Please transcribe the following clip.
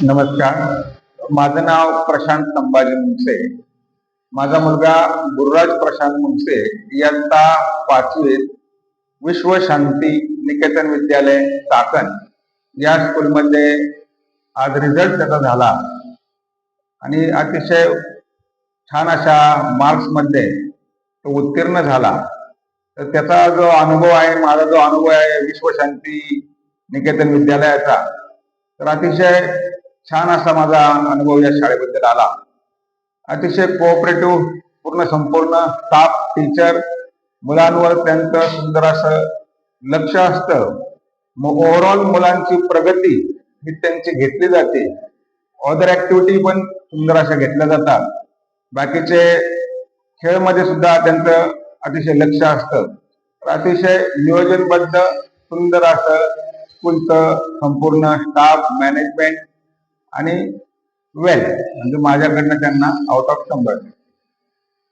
नमस्कार. माझं नाव प्रशांत संभाजी मुंगसे. माझा मुलगा गुरुराज प्रशांत मुंगसे इयत्ता 5वीत विश्व शांती निकेतन विद्यालय चाकण या स्कूलमध्ये आज रिझल्ट त्याचा झाला आणि अतिशय छान अशा मार्क्स मध्ये तो उत्तीर्ण झाला. तर त्याचा जो अनुभव आहे, माझा जो अनुभव आहे विश्व शांती निकेतन विद्यालयाचा, तर अतिशय छान असा माझा अनुभव या शाळेबद्दल आला. अतिशय कोऑपरेटिव्ह पूर्ण संपूर्ण स्टाफ, टीचर, मुलांवर त्यांचं सुंदर असं लक्ष असतं. ओव्हरऑल मुलांची प्रगती ही त्यांची घेतली जाते. अदर ऍक्टिव्हिटी पण सुंदर अशा घेतल्या जातात. बाकीचे खेळमध्ये सुद्धा त्यांचं अतिशय लक्ष असतं. अतिशय नियोजनबद्ध सुंदर असं स्कूलचं संपूर्ण स्टाफ, मॅनेजमेंट आणि वेल म्हणजे माझ्याकडनं त्यांना आउट ऑफ 100.